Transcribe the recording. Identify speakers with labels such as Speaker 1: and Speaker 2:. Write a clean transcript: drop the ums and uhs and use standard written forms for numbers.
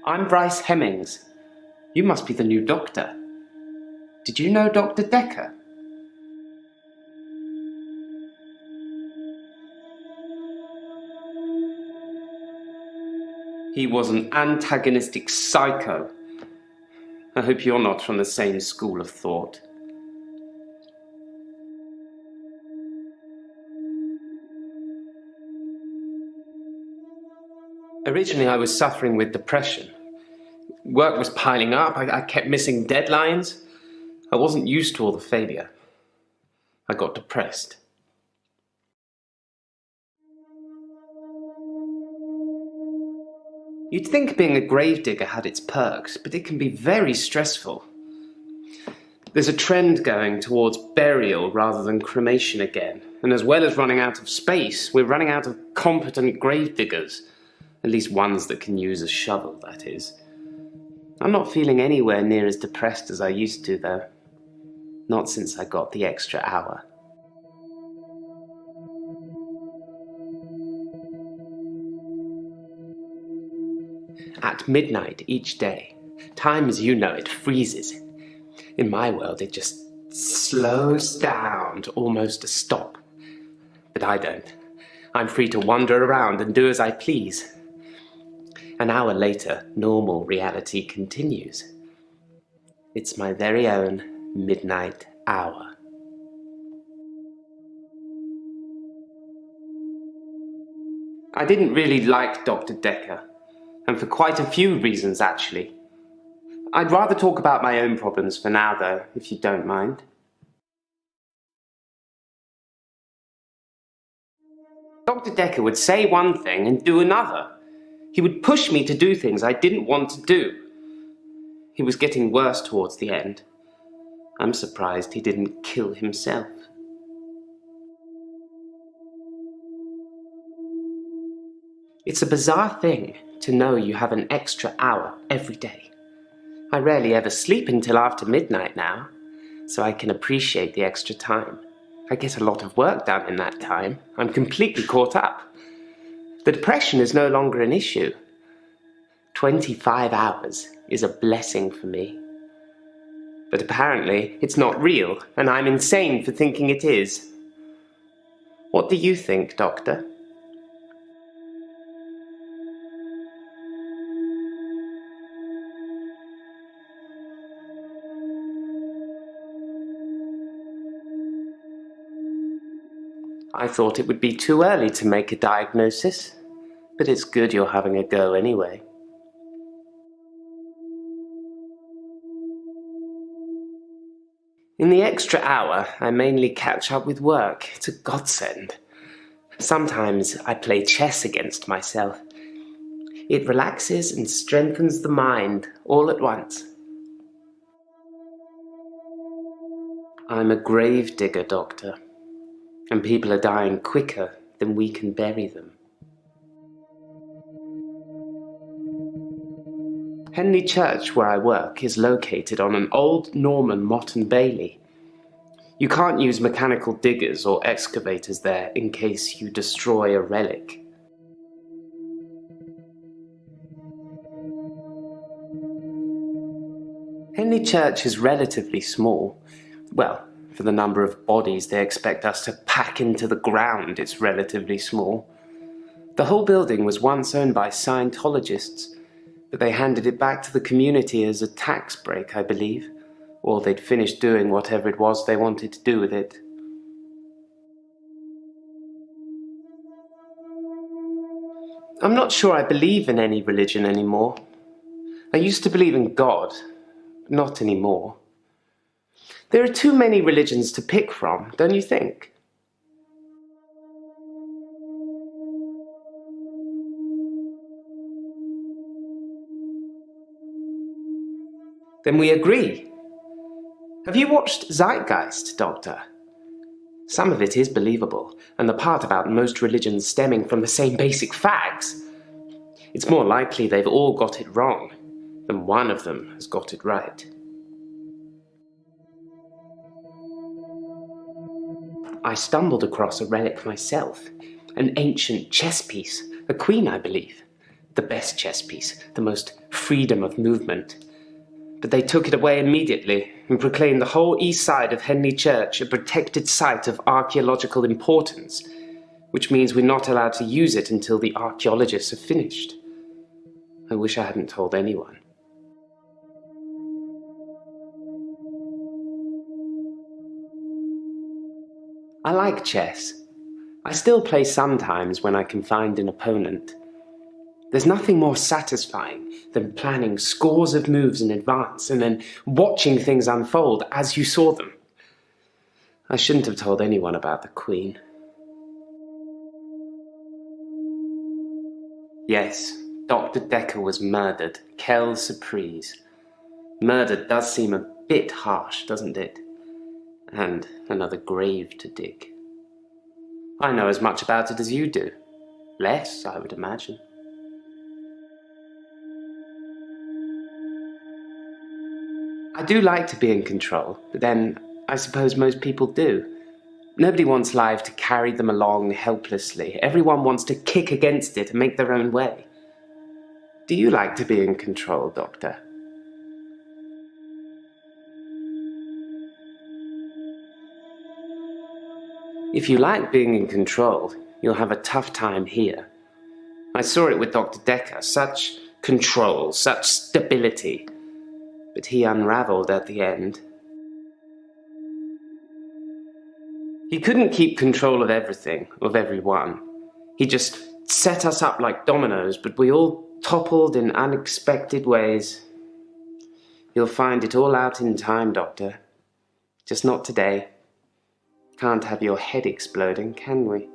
Speaker 1: I'm Bryce Hemmings. You must be the new doctor. Did you know Dr. Dekker? He was an antagonistic psycho. I hope you're not from the same school of thought. Originally, I was suffering with depression. Work was piling up, I kept missing deadlines. I wasn't used to all the failure. I got depressed. You'd think being a gravedigger had its perks, but it can be very stressful. There's a trend going towards burial rather than cremation again, and as well as running out of space, we're running out of competent gravediggers. At least ones that can use a shovel, that is. I'm not feeling anywhere near as depressed as I used to, though. Not since I got the extra hour. At midnight each day, time as you know it freezes. In my world, it just slows down to almost a stop. But I don't. I'm free to wander around and do as I please. An hour later, normal reality continues. It's my very own midnight hour. I didn't really like Dr. Dekker, and for quite a few reasons, actually. I'd rather talk about my own problems for now, though, if you don't mind. Dr. Dekker would say one thing and do another. He would push me to do things I didn't want to do. He was getting worse towards the end. I'm surprised he didn't kill himself. It's a bizarre thing to know you have an extra hour every day. I rarely ever sleep until after midnight now, so I can appreciate the extra time. I get a lot of work done in that time. I'm completely caught up. The depression is no longer an issue. 25 hours is a blessing for me. But apparently, it's not real, and I'm insane for thinking it is. What do you think, Doctor? I thought it would be too early to make a diagnosis, but it's good you're having a go anyway. In the extra hour, I mainly catch up with work. It's a godsend. Sometimes I play chess against myself. It relaxes and strengthens the mind all at once. I'm a gravedigger, Doctor, and people are dying quicker than we can bury them. Henley Church, where I work, is located on an old Norman motte and bailey. You can't use mechanical diggers or excavators there in case you destroy a relic. Henley Church is relatively small. Well, for the number of bodies they expect us to pack into the ground, it's relatively small. The whole building was once owned by Scientologists, but they handed it back to the community as a tax break, I believe, or they'd finished doing whatever it was they wanted to do with it. I'm not sure I believe in any religion anymore. I used to believe in God, but not anymore. There are too many religions to pick from, don't you think? Then we agree. Have you watched Zeitgeist, Doctor? Some of it is believable, and the part about most religions stemming from the same basic facts. It's more likely they've all got it wrong than one of them has got it right. I stumbled across a relic myself, an ancient chess piece, a queen, I believe. The best chess piece, the most freedom of movement. But they took it away immediately and proclaimed the whole east side of Henley Church a protected site of archaeological importance, which means we're not allowed to use it until the archaeologists have finished. I wish I hadn't told anyone. I like chess. I still play sometimes when I can find an opponent. There's nothing more satisfying than planning scores of moves in advance and then watching things unfold as you saw them. I shouldn't have told anyone about the Queen. Yes, Dr. Dekker was murdered. Quelle surprise. Murder does seem a bit harsh, doesn't it? And another grave to dig. I know as much about it as you do. Less, I would imagine. I do like to be in control, but then I suppose most people do. Nobody wants life to carry them along helplessly. Everyone wants to kick against it and make their own way. Do you like to be in control, Doctor? If you like being in control, you'll have a tough time here. I saw it with Dr. Dekker, such control, such stability. But he unraveled at the end. He couldn't keep control of everything, of everyone. He just set us up like dominoes, but we all toppled in unexpected ways. You'll find it all out in time, Doctor. Just not today. Can't have your head exploding, can we?